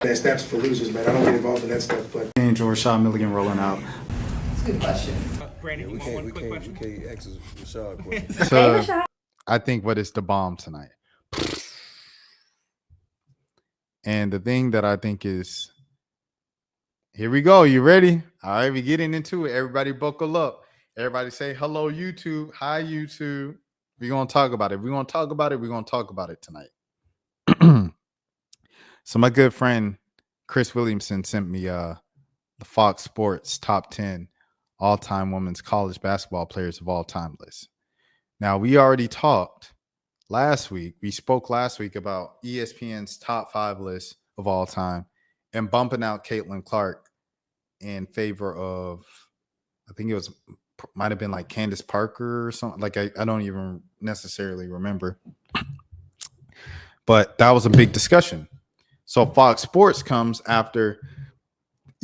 That snaps for losers, man. I don't get involved in that stuff, but Angel Rashad Milligan rolling out. That's a good question. Brandon, We you want one can't, we quick can't, we question? can't ask Rashad question. So I think what is the bomb tonight. And the thing that I think is, here we go. You ready? All right, we getting into it. Everybody buckle up. Everybody say hello, YouTube. Hi, YouTube. We're going to talk about it. We're going to talk about it. We're going to talk about it tonight. So my good friend Chris Williamson sent me the Fox Sports top 10 all-time women's college basketball players of all time list. Now, we already talked last week. We spoke last week about ESPN's top 5 list of all time and bumping out Caitlin Clark in favor of, I think it was, might have been like Candace Parker or something. Like, I don't even necessarily remember. But that was a big discussion. So Fox Sports comes after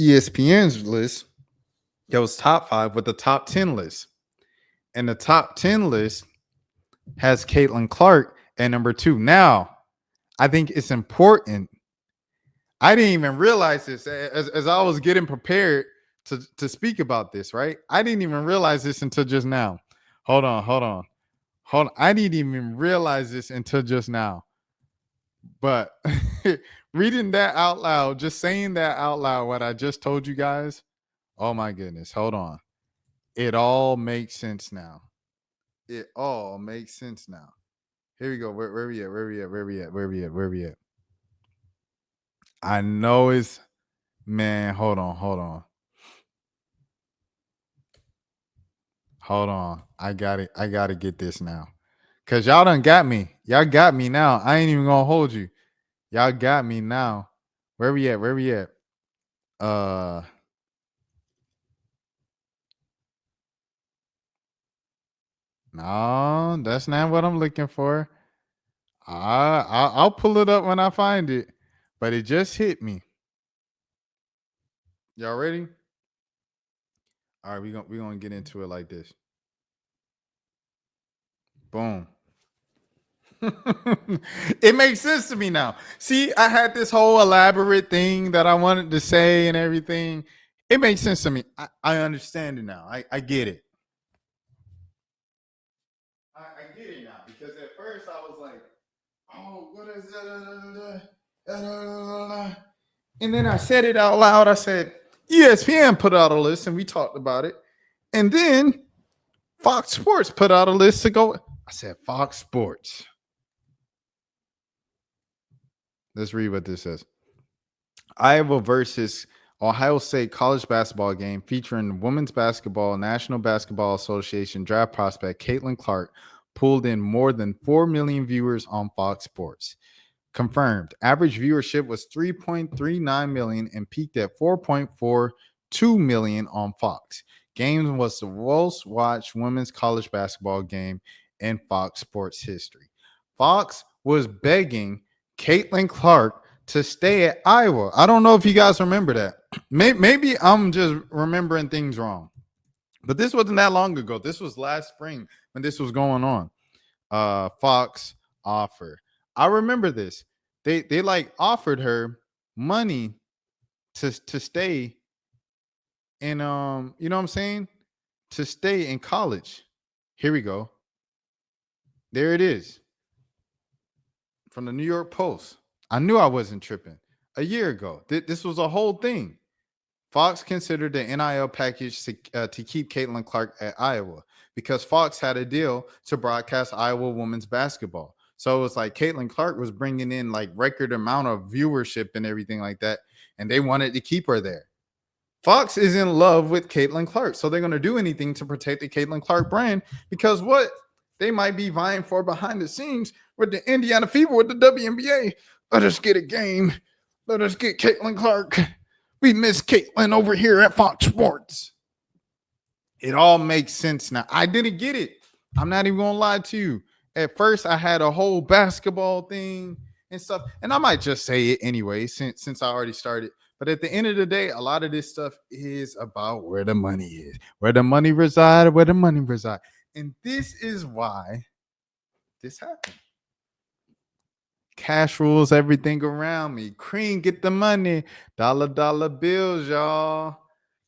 ESPN's list that was top 5 with the top 10 list. And the top 10 list has Caitlin Clark at number 2. Now, I think it's important. I didn't even realize this as I was getting prepared to speak about this, right? I didn't even realize this until just now. Hold on. I didn't even realize this until just now. But reading that out loud, just saying that out loud, what I just told you guys, oh my goodness, hold on. It all makes sense now. It all makes sense now. Here we go. Where we at? I know it's, man, hold on. I got it. I got to get this now. Because y'all done got me. Y'all got me now. I ain't even going to hold you. Y'all got me now. Where we at? No, that's not what I'm looking for. I'll pull it up when I find it. But it just hit me. Y'all ready? All right, we're gonna get into it like this. Boom. It makes sense to me now. See, I had this whole elaborate thing that I wanted to say and everything. It makes sense to me. I understand it now. I get it. I get it now. Because at first I was like, oh, what is that? And then I said it out loud. I said, ESPN put out a list and we talked about it. And then Fox Sports put out a list to go. I said, Fox Sports. Let's read what this says. Iowa versus Ohio State college basketball game featuring Women's Basketball National Basketball Association draft prospect Caitlin Clark pulled in more than 4 million viewers on Fox Sports. Confirmed. Average viewership was 3.39 million and peaked at 4.42 million on Fox. Game was the most watched women's college basketball game in Fox Sports history. Fox was begging Caitlin Clark to stay at Iowa. I don't know if you guys remember that. Maybe I'm just remembering things wrong. But this wasn't that long ago. This was last spring when this was going on. Fox offer. I remember this. They like offered her money to stay in you know what I'm saying? To stay in college. Here we go. There it is. From the New York Post. I knew I wasn't tripping. A year ago. This was a whole thing. Fox considered the NIL package to keep Caitlin Clark at Iowa because Fox had a deal to broadcast Iowa women's basketball. So it was like Caitlin Clark was bringing in like record amount of viewership and everything like that, and they wanted to keep her there. Fox is in love with Caitlin Clark, so they're going to do anything to protect the Caitlin Clark brand because what they might be vying for behind the scenes with the Indiana Fever with the WNBA. Let us get a game. Let us get Caitlin Clark. We miss Caitlin over here at Fox Sports. It all makes sense now. I didn't get it. I'm not even gonna lie to you. At first, I had a whole basketball thing and stuff, and I might just say it anyway since I already started. But at the end of the day, a lot of this stuff is about where the money is, where the money reside, and this is why this happened. Cash rules everything around me. Cream, get the money. Dollar bills, y'all.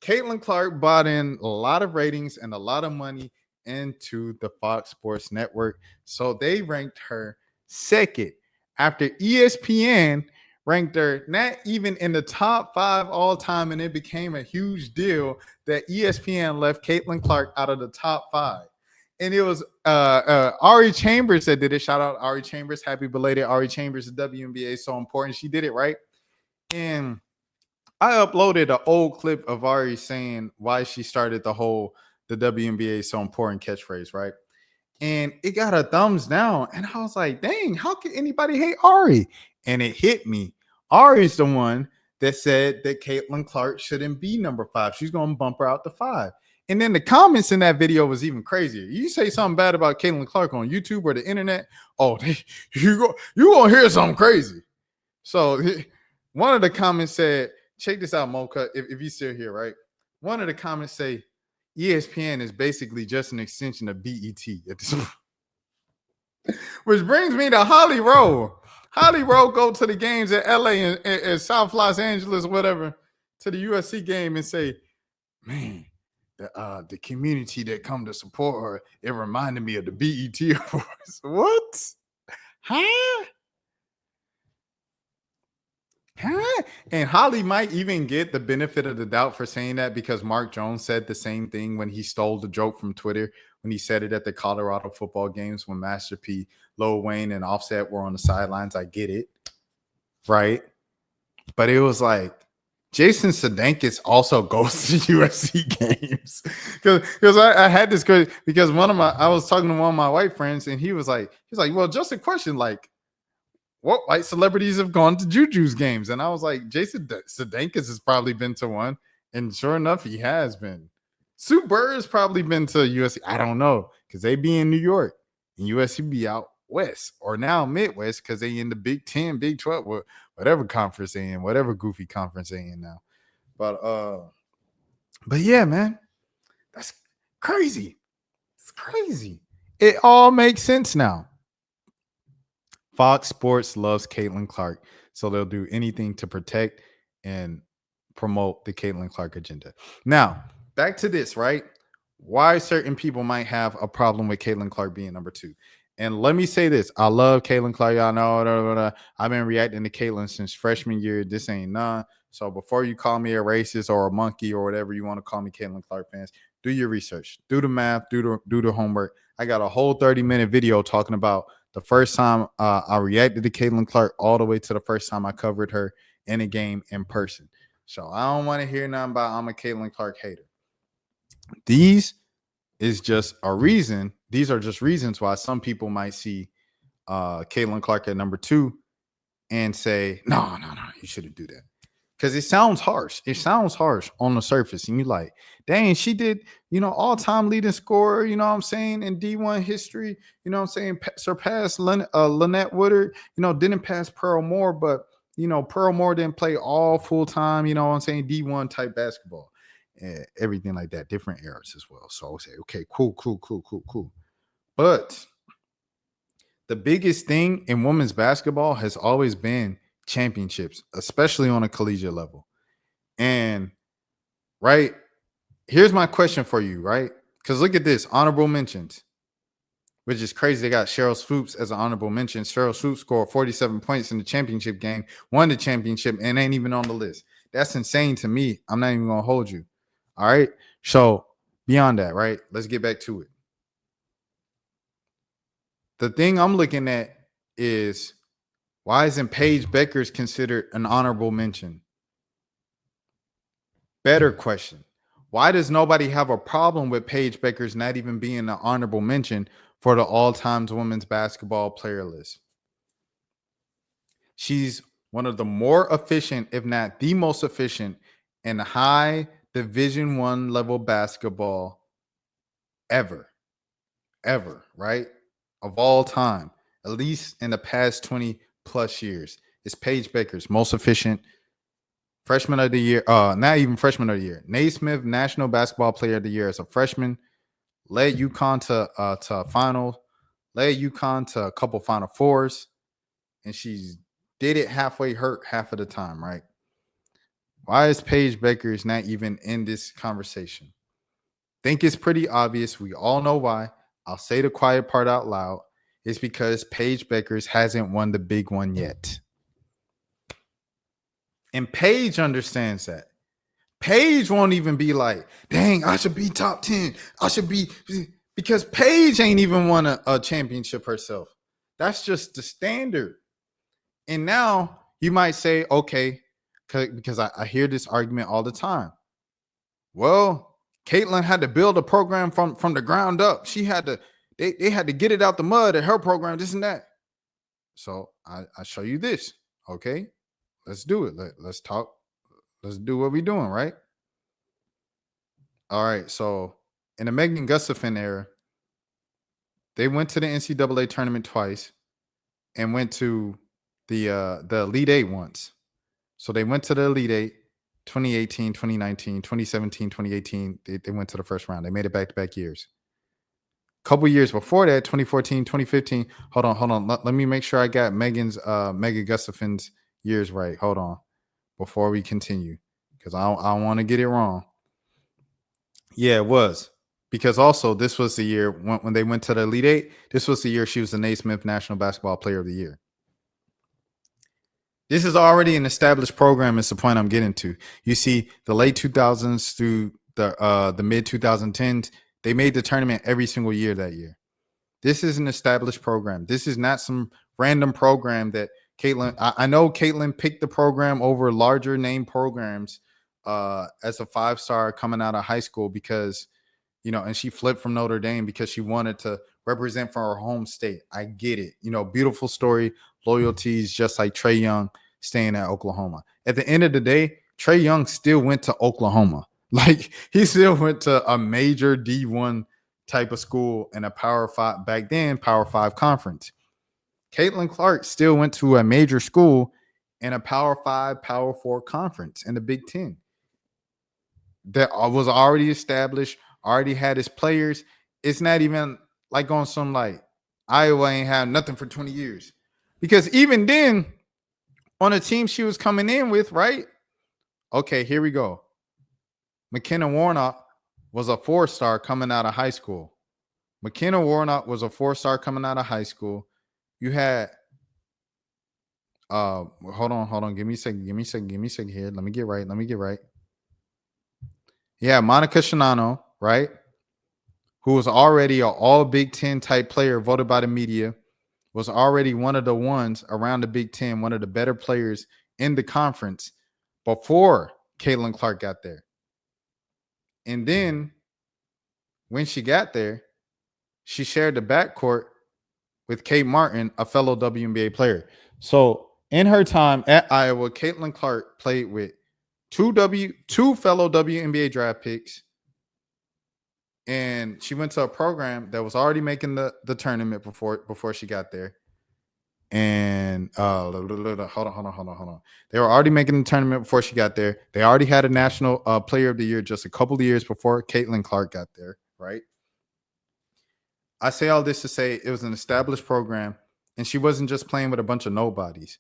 Caitlin Clark bought in a lot of ratings and a lot of money into the Fox Sports Network. So they ranked her second after ESPN ranked her not even in the top 5 all time. And it became a huge deal that ESPN left Caitlin Clark out of the top 5. And it was Ari Chambers that did it. Shout out Ari Chambers. Happy belated Ari Chambers. The WNBA is so important. She did it right. And I uploaded an old clip of Ari saying why she started the WNBA is so important catchphrase, right? And it got a thumbs down. And I was like, dang, how can anybody hate Ari? And it hit me. Ari's the one that said that Caitlin Clark shouldn't be number 5. She's going to bump her out to 5. And then the comments in that video was even crazier. You say something bad about Caitlin Clark on YouTube or the internet, you gonna hear something crazy. So one of the comments said, check this out, Mocha, if you're still here, right? One of the comments say, ESPN is basically just an extension of BET at this point. Which brings me to Holly Rowe. Holly Rowe go to the games at LA and South Los Angeles, whatever, to the USC game and say, man, the community that come to support her, it reminded me of the BET Awards. What? Huh? And Holly might even get the benefit of the doubt for saying that because Mark Jones said the same thing when he stole the joke from Twitter, when he said it at the Colorado football games when Master P, Lil Wayne, and Offset were on the sidelines. I get it, right? But it was like, Jason Sudeikis also goes to USC games because I had this because I was talking to one of my white friends and he's like, well, just a question, like, what white celebrities have gone to Juju's games? And I was like, Jason Sudeikis has probably been to one, and sure enough, he has been. Sue Bird has probably been to USC. I don't know because they be in New York and USC be out west or now Midwest because they in the Big 10, Big 12, whatever conference they in, whatever goofy conference they in now. But yeah, man, that's crazy. It's crazy. It all makes sense now. Fox Sports loves Caitlin Clark, so they'll do anything to protect and promote the Caitlin Clark agenda. Now, back to this, right? Why certain people might have a problem with Caitlin Clark being number 2. And let me say this. I love Caitlin Clark. Y'all know I've been reacting to Caitlin since freshman year. This ain't none. So before you call me a racist or a monkey or whatever you want to call me, Caitlin Clark fans, do your research. Do the math. Do the homework. I got a whole 30-minute video talking about the first time I reacted to Caitlin Clark all the way to the first time I covered her in a game in person. So I don't want to hear nothing about I'm a Caitlin Clark hater. These are just reasons why some people might see Caitlin Clark at number 2 and say, no, you shouldn't do that. Because it sounds harsh. It sounds harsh on the surface. And you're like, dang, she did, all-time leading scorer, you know what I'm saying, in D1 history, you know what I'm saying, surpassed Lynette Woodard, didn't pass Pearl Moore, but, Pearl Moore didn't play all full-time, you know what I'm saying, D1 type basketball. Everything like that, different eras as well. So I would say, okay, cool. But the biggest thing in women's basketball has always been championships, especially on a collegiate level. And right, here's my question for you, right? Because look at this, honorable mentions, which is crazy. They got Cheryl Swoops as an honorable mention. Cheryl Swoops scored 47 points in the championship game, won the championship, and ain't even on the list. That's insane to me. I'm not even going to hold you. All right. So beyond that, right, let's get back to it. The thing I'm looking at is, why isn't Paige Beckers considered an honorable mention? Better question. Why does nobody have a problem with Paige Beckers not even being an honorable mention for the all-time women's basketball player list? She's one of the more efficient, if not the most efficient, in high Division I level basketball ever, right? Of all time, at least in the past 20 plus years. It's Paige Beckers, most efficient freshman of the year. Not even freshman of the year. Naismith National Basketball Player of the Year as a freshman. Led UConn to finals. Led UConn to a couple Final Fours. and she's did it halfway hurt half of the time, right? Why is Paige Beckers not even in this conversation? Think it's pretty obvious. We all know why. I'll say the quiet part out loud. It's because Paige Beckers hasn't won the big one yet. And Paige understands that. Paige won't even be like, dang, I should be top 10. I should be, because Paige ain't even won a championship herself. That's just the standard. And now you might say, okay, because I hear this argument all the time. Well, Caitlin had to build a program from the ground up. She had to, they had to get it out the mud at her program, this and that. So I show you this. Okay, let's do it. Let's talk. Let's do what we're doing, right? All right. So in the Megan Gustafson era, they went to the NCAA tournament twice and went to the Elite Eight once. So they went to the Elite Eight 2018, 2019, 2017, 2018. They went to the first round. They made it back-to-back years. A couple years before that, 2014, 2015. Hold on. Let me make sure I got Megan Gustafson's years right. Hold on. Before we continue, because I don't want to get it wrong. Yeah, it was. Because also this was the year when they went to the Elite Eight. This was the year she was the Naismith National Basketball Player of the Year. This is already an established program. Is the point I'm getting to. You see, the late 2000s through the mid 2010s, they made the tournament every single year that year. This is an established program. This is not some random program that Caitlin. I know Caitlin picked the program over larger name programs as a 5-star coming out of high school because, and she flipped from Notre Dame because she wanted to represent for her home state. I get it. Beautiful story, loyalties, just like Trae Young staying at Oklahoma. At the end of the day, Trae Young still went to Oklahoma. Like, he still went to a major D1 type of school in a Power 5, back then, Power 5 conference. Caitlin Clark still went to a major school in a Power 5, Power 4 conference in the Big Ten. That was already established, already had its players. It's not even like on some like Iowa ain't had nothing for 20 years. Because even then, on a team she was coming in with, right? Okay, here we go. McKenna Warnock was a 4-star coming out of high school. McKenna Warnock was a 4-star coming out of high school. You had hold on. Give me a second here. Let me get right. Yeah, Monica Shinano, right? Who was already an all Big Ten type player voted by the media, was already one of the ones around the Big Ten, one of the better players in the conference before Caitlin Clark got there. And then when she got there, she shared the backcourt with Kate Martin, a fellow WNBA player. So in her time at Iowa, Caitlin Clark played with two fellow WNBA draft picks. And she went to a program that was already making the tournament before she got there. And hold on. They were already making the tournament before she got there. They already had a national player of the year just a couple of years before Caitlin Clark got there, right? I say all this to say it was an established program, and she wasn't just playing with a bunch of nobodies.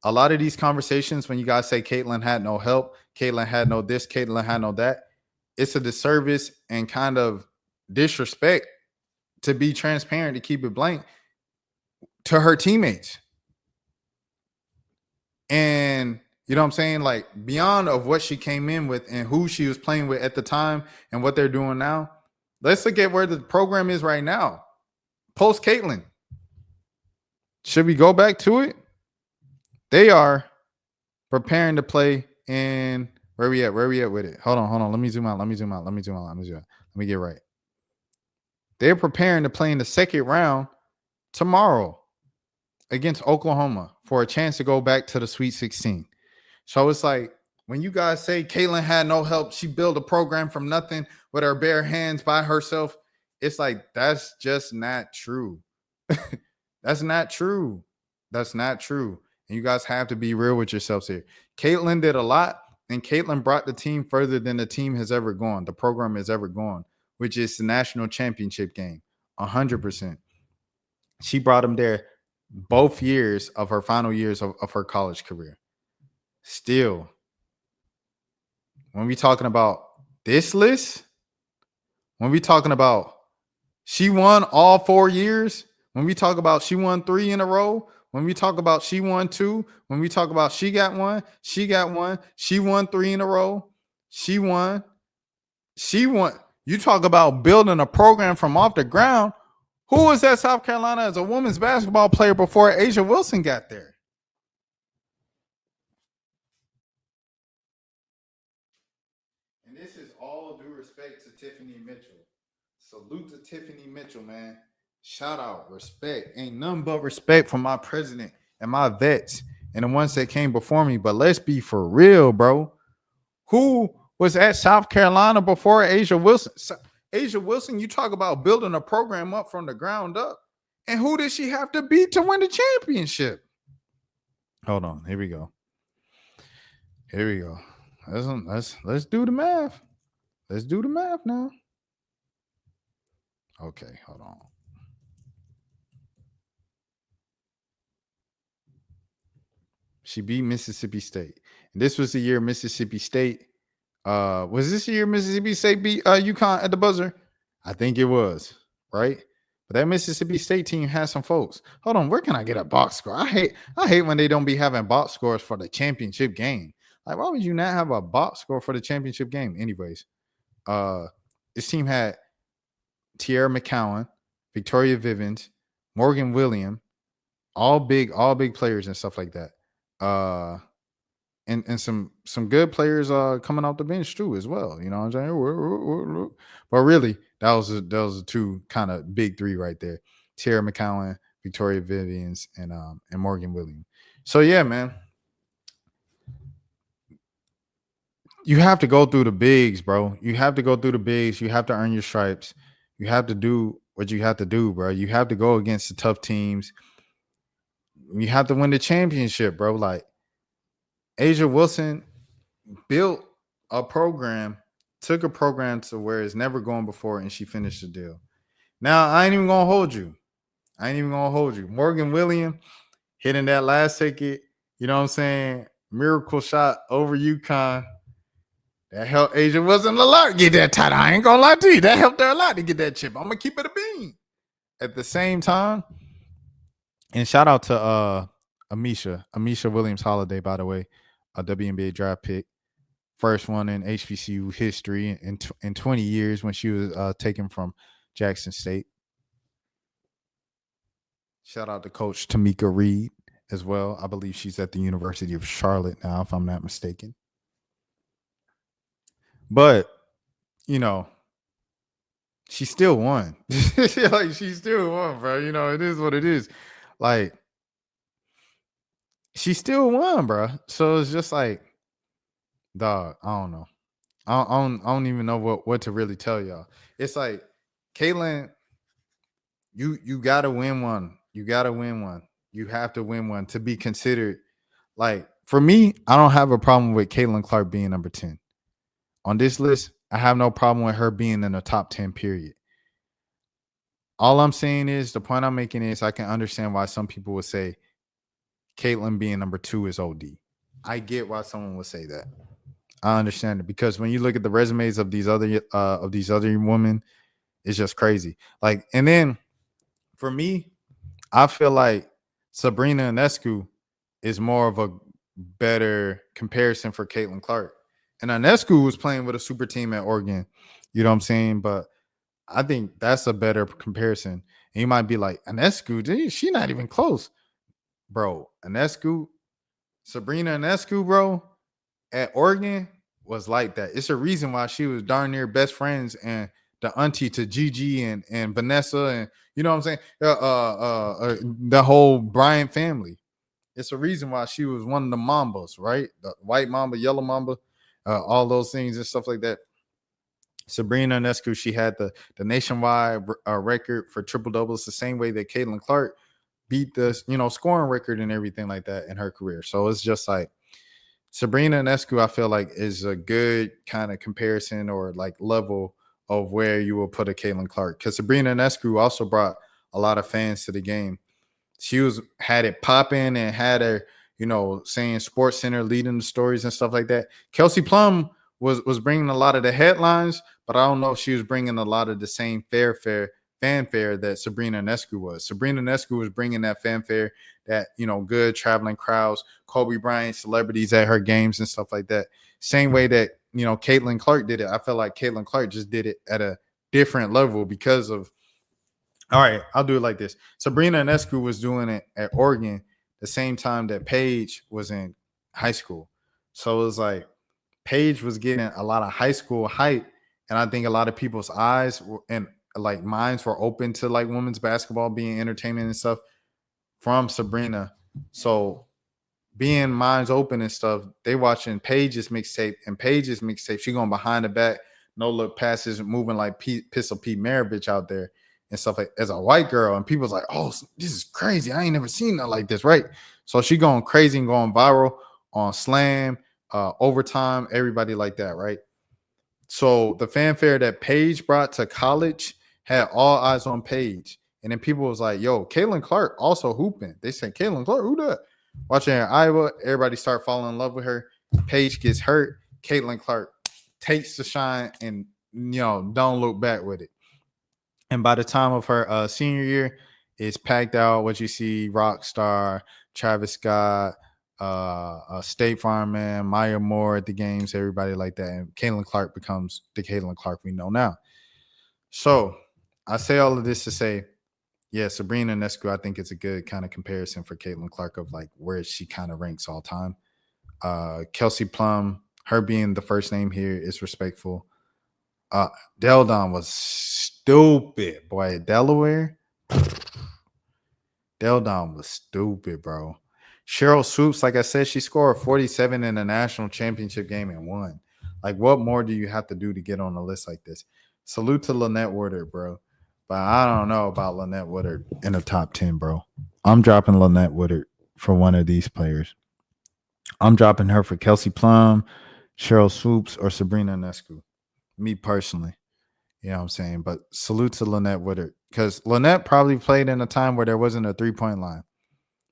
A lot of these conversations, when you guys say Caitlin had no help, Caitlin had no this, Caitlin had no that, it's a disservice and kind of disrespect, to be transparent, to keep it blank, to her teammates. And you know what I'm saying? Like, beyond of what she came in with and who she was playing with at the time and what they're doing now, let's look at where the program is right now. Post Caitlin. Should we go back to it? They are preparing to play in where we at with it. Hold on. Let me zoom out. Let me get right. They're preparing to play in the second round tomorrow against Oklahoma for a chance to go back to the Sweet 16. So it's like, when you guys say Caitlin had no help, she built a program from nothing with her bare hands by herself, it's like, that's just not true. That's not true. And you guys have to be real with yourselves here. Caitlin did a lot, and Caitlin brought the team further than the team has ever gone, the program has ever gone, which is the national championship game, 100%. She brought them there both years of her final years of her college career. Still, when we talking about this list, when we talking about she won all 4 years, when we talk about she won 3 in a row, when we talk about she won 2, when we talk about she got one, she won 3 in a row, she won, she won. You talk about building a program from off the ground. Who was at South Carolina as a women's basketball player before Asia Wilson got there? And this is all due respect to Tiffany Mitchell. Salute to Tiffany Mitchell, man. Shout out, respect. Ain't nothing but respect for my president and my vets and the ones that came before me. But let's be for real, bro. Who was at South Carolina before Asia Wilson? Asia Wilson, you talk about building a program up from the ground up. And who did she have to beat to win the championship? Hold on. Here we go. Here we go. Let's do the math. Let's do the math now. Okay, hold on. She beat Mississippi State. And this was the year Mississippi State. Was this the year Mississippi State beat UConn at the buzzer? I think it was, right? But that Mississippi State team has some folks. Hold on, where can I get a box score? I hate when they don't be having box scores for the championship game. Like, why would you not have a box score for the championship game? Anyways, this team had Tierra McCowan, Victoria Vivens, Morgan William, all big players and stuff like that. And some good players coming off the bench too as well. You know what I'm saying? But really, that was the two kind of big three right there: Tierra McCowan, Victoria Vivens, and Morgan Williams. So yeah, man, you have to go through the bigs, bro. You have to go through the bigs. You have to earn your stripes. You have to do what you have to do, bro. You have to go against the tough teams. You have to win the championship, bro. Like, Asia Wilson built a program, took a program to where it's never gone before, and she finished the deal. Now, I ain't even going to hold you. Morgan Williams hitting that last ticket, you know what I'm saying? Miracle shot over UConn. That helped Asia Wilson a lot to get that title. I ain't going to lie to you. That helped her a lot to get that chip. I'm going to keep it a bean. At the same time, and shout out to Amisha Williams Holiday, by the way, a WNBA draft pick. First one in HBCU history in 20 years when she was taken from Jackson State. Shout out to Coach Tamika Reed as well. I believe she's at the University of Charlotte now, if I'm not mistaken. But, you know, she still won. Like, she still won, bro. You know, it is what it is. Like, she still won, bro. So it's just like, dog, I don't know. I don't even know what to really tell y'all. It's like, Caitlin, you gotta win one. You gotta win one. You have to win one to be considered. Like, for me, I don't have a problem with Caitlin Clark being number 10. On this list, I have no problem with her being in the top 10, period. All I'm saying is, the point I'm making is, I can understand why some people would say Caitlin being number 2 is OD. I get why someone would say that. I understand it, because when you look at the resumes of these other women, it's just crazy. Like, and then for me, I feel like Sabrina Ionescu is more of a better comparison for Caitlin Clark. And Ionescu was playing with a super team at Oregon. You know what I'm saying? But I think that's a better comparison. And you might be like, Ionescu, she's not even close. Bro, Sabrina Ionescu, bro, at Oregon was like that. It's a reason why she was darn near best friends and the auntie to Gigi and Vanessa, and you know what I'm saying? The whole Bryant family. It's a reason why she was one of the Mambas, right? The white Mamba, yellow Mamba, all those things and stuff like that. Sabrina Ionescu, she had the nationwide record for triple doubles, the same way that Caitlin Clark beat the scoring record and everything like that in her career. So it's just like, Sabrina Ionescu, I feel like, is a good kind of comparison or like level of where you will put a Caitlin Clark, because Sabrina Ionescu also brought a lot of fans to the game. She had it popping and had her, saying Sports Center leading the stories and stuff like that. Kelsey Plum was bringing a lot of the headlines, but I don't know if she was bringing a lot of the same fanfare that Sabrina Ionescu was. Sabrina Ionescu was bringing that fanfare, that good traveling crowds, Kobe Bryant celebrities at her games and stuff like that. Same way that Caitlin Clark did it. I feel like Caitlin Clark just did it at a different level because of. All right, I'll do it like this. Sabrina Ionescu was doing it at Oregon the same time that Paige was in high school. So it was like Paige was getting a lot of high school hype, and I think a lot of people's eyes and like minds were open to like women's basketball being entertainment and stuff from Sabrina. So being minds open and stuff, they watching Paige's mixtape, and Paige's mixtape, she going behind the back, no look passes, moving like Pistol Pete Maravich out there and stuff like as a white girl. And people's like, oh, this is crazy. I ain't never seen nothing like this, right? So she going crazy and going viral on Slam, Overtime, everybody like that, right? So the fanfare that Paige brought to college had all eyes on Paige. And then people was like, yo, Caitlin Clark also hooping. They said, Caitlin Clark, who that? Watching her in Iowa, everybody start falling in love with her. Paige gets hurt. Caitlin Clark takes the shine and, don't look back with it. And by the time of her senior year, it's packed out. What you see, Rockstar, Travis Scott, State Farm Man, Maya Moore at the games, everybody like that. And Caitlin Clark becomes the Caitlin Clark we know now. So I say all of this to say, yeah, Sabrina Ionescu, I think it's a good kind of comparison for Caitlin Clark of like where she kind of ranks all time. Kelsey Plum, her being the first name here is respectful. Deldon was stupid, boy. Delaware. Deldon was stupid, bro. Cheryl Swoops, like I said, she scored 47 in the national championship game and won. Like, what more do you have to do to get on a list like this? Salute to Lynette Woodard, bro. But I don't know about Lynette Woodard in the top 10, bro. I'm dropping Lynette Woodard for one of these players. I'm dropping her for Kelsey Plum, Cheryl Swoops, or Sabrina Ionescu. Me personally. You know what I'm saying? But salute to Lynette Woodard, because Lynette probably played in a time where there wasn't a 3-point line.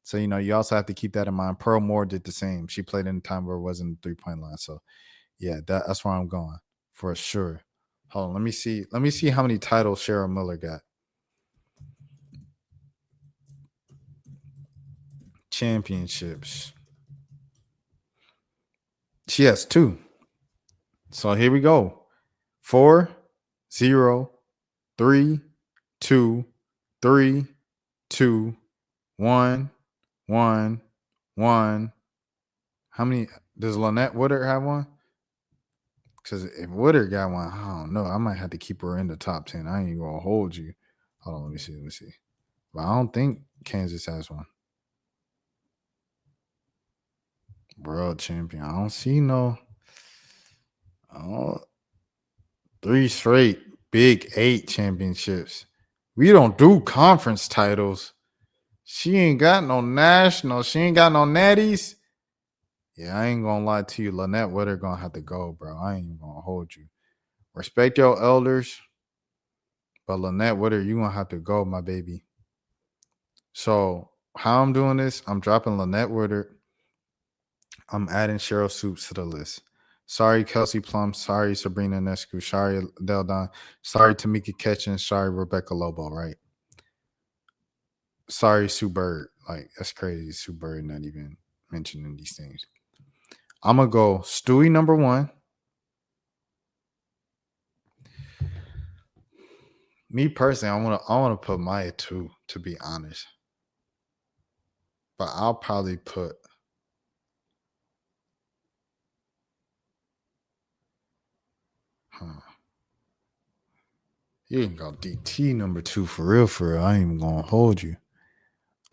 So, you also have to keep that in mind. Pearl Moore did the same. She played in a time where it wasn't a 3-point line. So, yeah, that's where I'm going for sure. Hold on. Let me see. Let me see how many titles Cheryl Miller got. Championships. She has 2. So here we go. 4, 0, 3, 2, 3, 2, 1, 1, 1. How many does Lynette Woodard have one? Because if Woodard got one, I don't know. I might have to keep her in the top 10. I ain't gonna hold you. Hold on, let me see. Let me see. But I don't think Kansas has one. World champion. I don't see no. Oh, 3 straight Big 8 championships. We don't do conference titles. She ain't got no national. She ain't got no natties. Yeah, I ain't gonna lie to you. Lynette Woodard gonna have to go, bro. I ain't gonna hold you. Respect your elders, but Lynette Woodard, you gonna have to go, my baby. So how I'm doing this, I'm dropping Lynette Woodard. I'm adding Cheryl Swoops to the list. Sorry, Kelsey Plum. Sorry, Sabrina Ionescu. Sorry, Deldon. Sorry, Tamika Catchings. Sorry, Rebecca Lobo, right? Sorry, Sue Bird. Like, that's crazy. Sue Bird not even mentioning these things. I'm going to go Stewie number 1. Me personally, I want to put Maya 2, to be honest. But I'll probably put you can go DT number 2 for real, for real. I ain't even gonna hold you.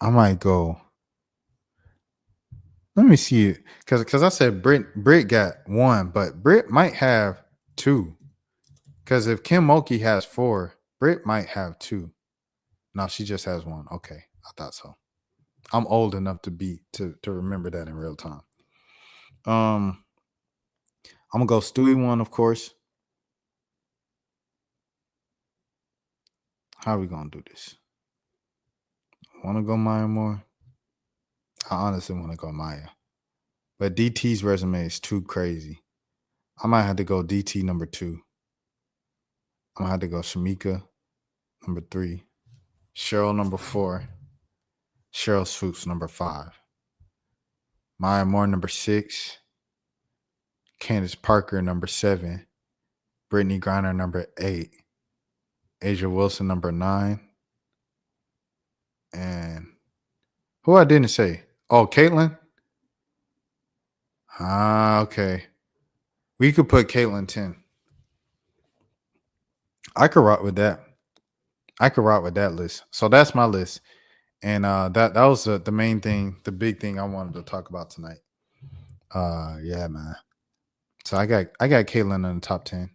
I might go. Let me see it. Cause I said Britt got 1, but Britt might have 2. Because if Kim Mulkey has 4, Britt might have 2. No, she just has 1. Okay. I thought so. I'm old enough to remember that in real time. I'm gonna go Stewie 1, of course. How are we gonna do this? Want to go Maya more? I honestly want to go Maya. But DT's resume is too crazy. I might have to go DT number 2. I'm going to have to go Shamika number 3. Cheryl number 4. Cheryl Swoops number 5. Maya Moore number 6. Candace Parker number 7. Brittany Griner number 8. Asia Wilson number 9. And who I didn't say? Oh, Caitlin? Okay. We could put Caitlin 10. I could rock with that. I could rock with that list. So that's my list. And that was the main thing, the big thing I wanted to talk about tonight. Yeah, man. So I got Caitlin in the top 10.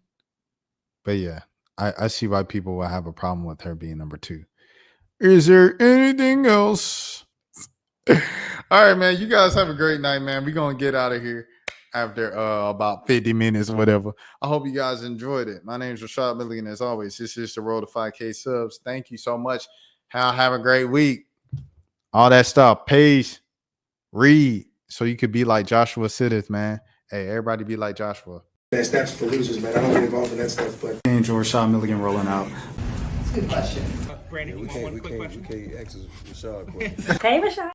But yeah, I see why people will have a problem with her being number 2. Is there anything else? All right, man. You guys have a great night, man. We're gonna get out of here after about 50 minutes or whatever. I hope you guys enjoyed it. My name is Rashad Milligan. As always, this is the road to 5K subs. Thank you so much. Have a great week. All that stuff. Peace. Read so you could be like Joshua Siddeth, man. Hey, everybody be like Joshua. That's steps for losers, man. I don't get involved in that stuff, but Angel Rashad Milligan rolling out. That's a good question. Brandon, We can't ask Rashad a question. Hey, Rashad.